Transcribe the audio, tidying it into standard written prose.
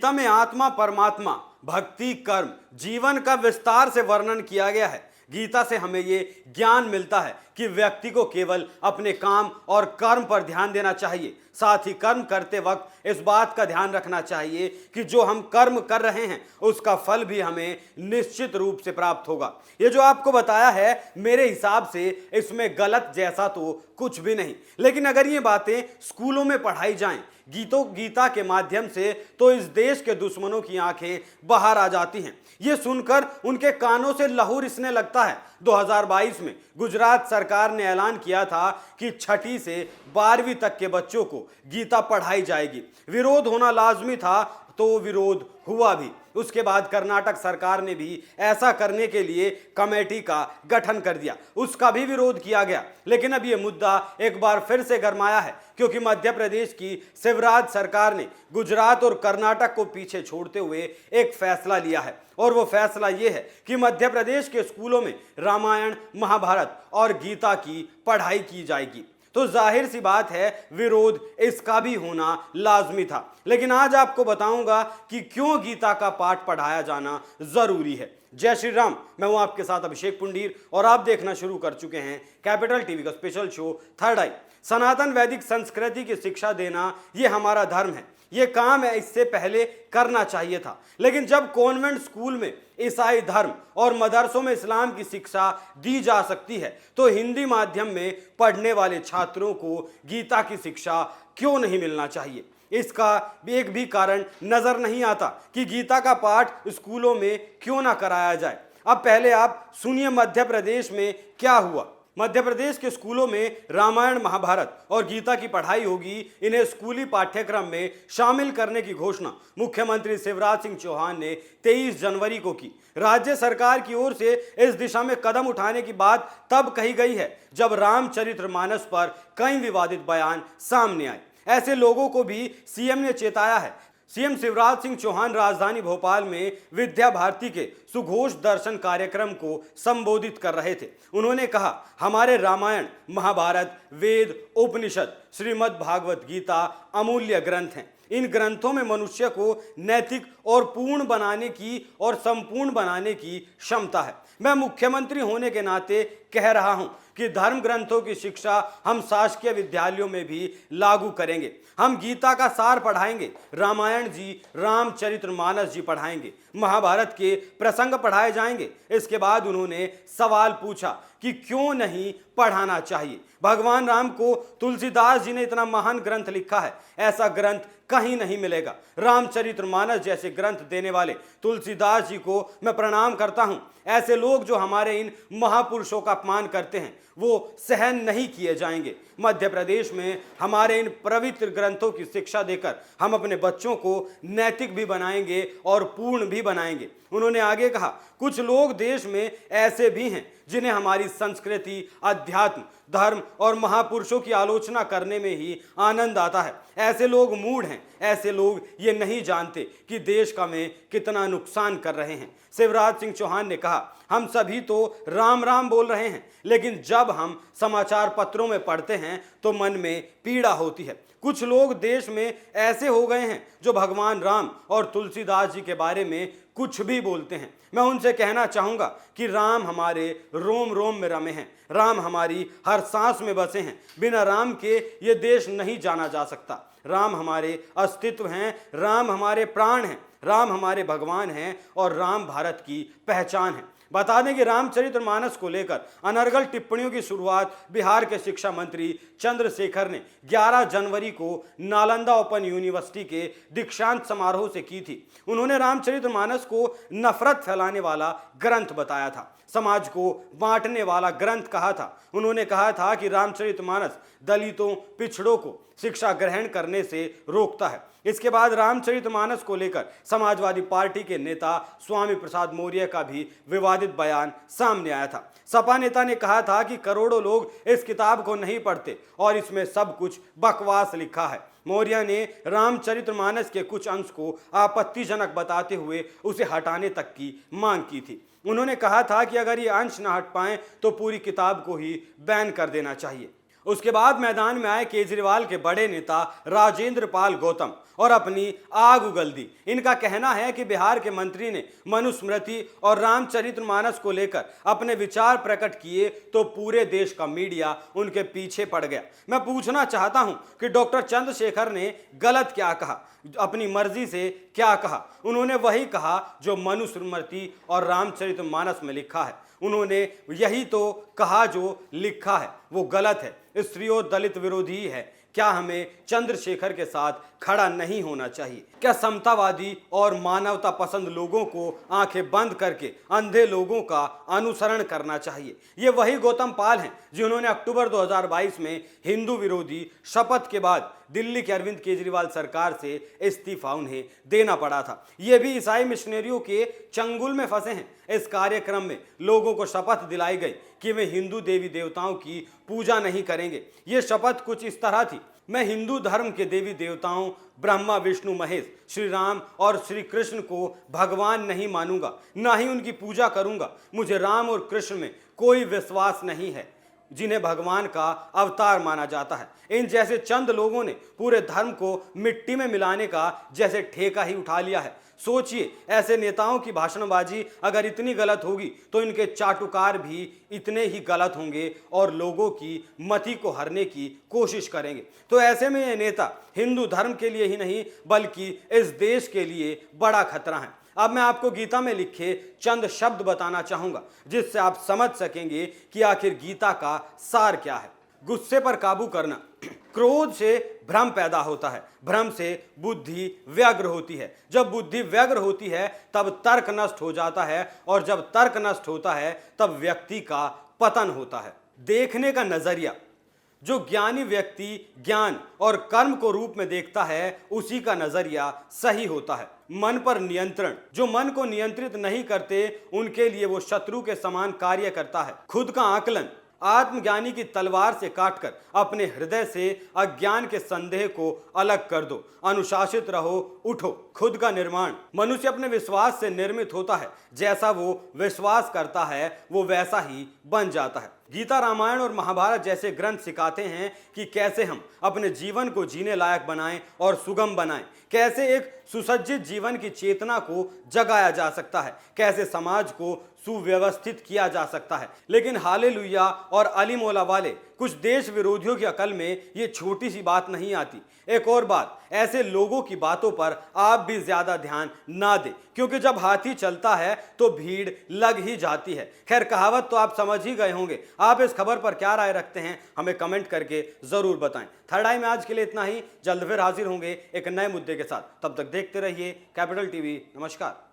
गीता में आत्मा, परमात्मा, भक्ति, कर्म, जीवन का विस्तार से वर्णन किया गया है। गीता से हमें ये ज्ञान मिलता है कि व्यक्ति को केवल अपने काम और कर्म पर ध्यान देना चाहिए। साथ ही कर्म करते वक्त इस बात का ध्यान रखना चाहिए कि जो हम कर्म कर रहे हैं उसका फल भी हमें निश्चित रूप से प्राप्त होगा। ये जो आपको बताया है, मेरे हिसाब से इसमें गलत जैसा तो कुछ भी नहीं, लेकिन अगर ये बातें स्कूलों में पढ़ाई जाएं गीता के माध्यम से, तो इस देश के दुश्मनों की आंखें बाहर आ जाती हैं। ये सुनकर उनके कानों से लहू रिसने लगता है। 2022 में गुजरात सरकार ने ऐलान किया था कि 6ठी से 12वीं तक के बच्चों को गीता पढ़ाई जाएगी। विरोध होना लाजमी था, तो विरोध हुआ भी। उसके बाद कर्नाटक सरकार ने भी ऐसा करने के लिए कमेटी का गठन कर दिया, उसका भी विरोध किया गया। लेकिन अब यह मुद्दा एक बार फिर से गरमाया है, क्योंकि मध्य प्रदेश की शिवराज सरकार ने गुजरात और कर्नाटक को पीछे छोड़ते हुए एक फैसला लिया है। और वो फैसला ये है कि मध्य प्रदेश के स्कूलों में रामायण, महाभारत और गीता की पढ़ाई की जाएगी। तो जाहिर सी बात है, विरोध इसका भी होना लाजमी था। लेकिन आज आपको बताऊंगा कि क्यों गीता का पाठ पढ़ाया जाना जरूरी है। जय श्री राम, मैं हूं आपके साथ अभिषेक पुंडीर और आप देखना शुरू कर चुके हैं कैपिटल टीवी का स्पेशल शो थर्ड आई। सनातन वैदिक संस्कृति की शिक्षा देना ये हमारा धर्म है, ये काम है, इससे पहले करना चाहिए था। लेकिन जब कॉन्वेंट स्कूल में ईसाई धर्म और मदरसों में इस्लाम की शिक्षा दी जा सकती है, तो हिंदी माध्यम में पढ़ने वाले छात्रों को गीता की शिक्षा क्यों नहीं मिलना चाहिए? इसका एक भी कारण नजर नहीं आता कि गीता का पाठ स्कूलों में क्यों ना कराया जाए। अब पहले आप सुनिए मध्य प्रदेश में क्या हुआ। मध्य प्रदेश के स्कूलों में रामायण, महाभारत और गीता की पढ़ाई होगी। इन्हें स्कूली पाठ्यक्रम में शामिल करने की घोषणा मुख्यमंत्री शिवराज सिंह चौहान ने 23 जनवरी को की। राज्य सरकार की ओर से इस दिशा में कदम उठाने की बात तब कही गई है जब रामचरितमानस पर कई विवादित बयान सामने आए। ऐसे लोगों को भी सीएम ने चेताया है। सीएम शिवराज सिंह चौहान राजधानी भोपाल में विद्या भारती के सुघोष दर्शन कार्यक्रम को संबोधित कर रहे थे। उन्होंने कहा, हमारे रामायण, महाभारत, वेद, उपनिषद, श्रीमद् भागवत गीता अमूल्य ग्रंथ हैं। इन ग्रंथों में मनुष्य को नैतिक और पूर्ण बनाने की और संपूर्ण बनाने की क्षमता है। मैं मुख्यमंत्री होने के नाते कह रहा हूं कि धर्म ग्रंथों की शिक्षा हम शासकीय विद्यालयों में भी लागू करेंगे। हम गीता का सार पढ़ाएंगे, रामायण जी, रामचरितमानस जी पढ़ाएंगे, महाभारत के प्रसंग पढ़ाए जाएंगे। इसके बाद उन्होंने सवाल पूछा कि क्यों नहीं पढ़ाना चाहिए। भगवान राम को तुलसीदास जी ने इतना महान ग्रंथ लिखा है, ऐसा ग्रंथ कहीं नहीं मिलेगा। रामचरितमानस जैसे ग्रंथ देने वाले तुलसीदास जी को मैं प्रणाम करता हूं। ऐसे लोग जो हमारे इन महापुरुषों का अपमान करते हैं, वो सहन नहीं किए जाएंगे। मध्य प्रदेश में हमारे इन पवित्र ग्रंथों की शिक्षा देकर हम अपने बच्चों को नैतिक भी बनाएंगे और पूर्ण भी बनाएंगे। उन्होंने आगे कहा, कुछ लोग देश में ऐसे भी हैं जिन्हें हमारी संस्कृति, अध्यात्म, धर्म और महापुरुषों की आलोचना करने में ही आनंद आता है। ऐसे लोग मूढ़ हैं। ऐसे लोग ये नहीं जानते कि देश का में कितना नुकसान कर रहे हैं। शिवराज सिंह चौहान ने कहा, हम सभी तो राम राम बोल रहे हैं, लेकिन जब हम समाचार पत्रों में पढ़ते हैं तो मन में पीड़ा होती है। कुछ लोग देश में ऐसे हो गए हैं जो भगवान राम और तुलसीदास जी के बारे में कुछ भी बोलते हैं। मैं उनसे कहना चाहूंगा कि राम हमारे रोम रोम में रमे हैं, राम हमारी हर सांस में बसे हैं। बिना राम के ये देश नहीं जाना जा सकता। राम हमारे अस्तित्व हैं, राम हमारे प्राण हैं, राम हमारे भगवान हैं और राम भारत की पहचान है। बता दें कि रामचरितमानस को लेकर अनर्गल टिप्पणियों की शुरुआत बिहार के शिक्षा मंत्री चंद्रशेखर ने 11 जनवरी को नालंदा ओपन यूनिवर्सिटी के दीक्षांत समारोह से की थी। उन्होंने रामचरितमानस को नफरत फैलाने वाला ग्रंथ बताया था, समाज को बांटने वाला ग्रंथ कहा था। उन्होंने कहा था कि रामचरितमानस दलितों, पिछड़ों को शिक्षा ग्रहण करने से रोकता है। इसके बाद रामचरितमानस को लेकर समाजवादी पार्टी के नेता स्वामी प्रसाद मौर्य का भी विवादित बयान सामने आया था। सपा नेता ने कहा था कि करोड़ों लोग इस किताब को नहीं पढ़ते और इसमें सब कुछ बकवास लिखा है। मौर्य ने रामचरितमानस के कुछ अंश को आपत्तिजनक बताते हुए उसे हटाने तक की मांग की थी। उन्होंने कहा था कि अगर ये अंश न हट पाएं तो पूरी किताब को ही बैन कर देना चाहिए। उसके बाद मैदान में आए केजरीवाल के बड़े नेता राजेंद्र पाल गौतम और अपनी आग उगल दी। इनका कहना है कि बिहार के मंत्री ने मनुस्मृति और रामचरितमानस को लेकर अपने विचार प्रकट किए तो पूरे देश का मीडिया उनके पीछे पड़ गया। मैं पूछना चाहता हूं कि डॉक्टर चंद्रशेखर ने गलत क्या कहा, अपनी मर्जी से क्या कहा? उन्होंने वही कहा जो मनुस्मृति और रामचरितमानस में लिखा है। उन्होंने यही तो कहा जो लिखा है वो गलत है, स्त्री और दलित विरोधी है। क्या हमें चंद्रशेखर के साथ खड़ा नहीं होना चाहिए? क्या समतावादी और मानवता पसंद लोगों को आंखें बंद करके अंधे लोगों का अनुसरण करना चाहिए? ये वही गौतम पाल हैं जिन्होंने अक्टूबर 2022 में हिंदू विरोधी शपथ के बाद दिल्ली के अरविंद केजरीवाल सरकार से इस्तीफा उन्हें देना पड़ा था। ये भी ईसाई मिशनरियों के चंगुल में फंसे हैं। इस कार्यक्रम में लोगों को शपथ दिलाई गई कि वे हिंदू देवी देवताओं की पूजा नहीं करेंगे। ये शपथ कुछ इस तरह थी: मैं हिंदू धर्म के देवी देवताओं ब्रह्मा विष्णु महेश श्री राम और श्री कृष्ण को भगवान नहीं मानूंगा, ना ही उनकी पूजा करूंगा। मुझे राम और कृष्ण में कोई विश्वास नहीं है जिन्हें भगवान का अवतार माना जाता है। इन जैसे चंद लोगों ने पूरे धर्म को मिट्टी में मिलाने का जैसे ठेका ही उठा लिया है। सोचिए, ऐसे नेताओं की भाषणबाजी अगर इतनी गलत होगी तो इनके चाटुकार भी इतने ही गलत होंगे और लोगों की मति को हरने की कोशिश करेंगे। तो ऐसे में ये नेता हिंदू धर्म के लिए ही नहीं बल्कि इस देश के लिए बड़ा खतरा है। अब मैं आपको गीता में लिखे चंद शब्द बताना चाहूंगा जिससे आप समझ सकेंगे कि आखिर गीता का सार क्या है। गुस्से पर काबू करना। क्रोध से भ्रम पैदा होता है, भ्रम से बुद्धि व्यग्र होती है, जब बुद्धि व्यग्र होती है तब तर्क नष्ट हो जाता है और जब तर्क नष्ट होता है तब व्यक्ति का पतन होता है। देखने का नजरिया। जो ज्ञानी व्यक्ति ज्ञान और कर्म को रूप में देखता है उसी का नजरिया सही होता है। मन पर नियंत्रण। जो मन को नियंत्रित नहीं करते उनके लिए वो शत्रु के समान कार्य करता है। खुद का आकलन। आत्मज्ञानी की तलवार से काटकर अपने हृदय से अज्ञान के संदेह को अलग कर दो। अनुशासित रहो, उठो। खुद का निर्माण। मनुष्य अपने विश्वास से निर्मित होता है, जैसा वो विश्वास करता है वो वैसा ही बन जाता है। गीता, रामायण और महाभारत जैसे ग्रंथ सिखाते हैं कि कैसे हम अपने जीवन को जीने लायक बनाएं और सुगम बनाएं, कैसे एक सुसज्जित जीवन की चेतना को जगाया जा सकता है, कैसे समाज को सुव्यवस्थित किया जा सकता है। लेकिन हालेलुया और अली मौला वाले कुछ देश विरोधियों की अकल में ये छोटी सी बात नहीं आती। एक और बात, ऐसे लोगों की बातों पर आप भी ज्यादा ध्यान ना दें, क्योंकि जब हाथी चलता है तो भीड़ लग ही जाती है। खैर, कहावत तो आप समझ ही गए होंगे। आप इस खबर पर क्या राय रखते हैं हमें कमेंट करके जरूर बताएं। थर्ड आई में आज के लिए इतना ही। जल्द फिर हाजिर होंगे एक नए मुद्दे के साथ। तब तक देखते रहिए कैपिटल टीवी। नमस्कार।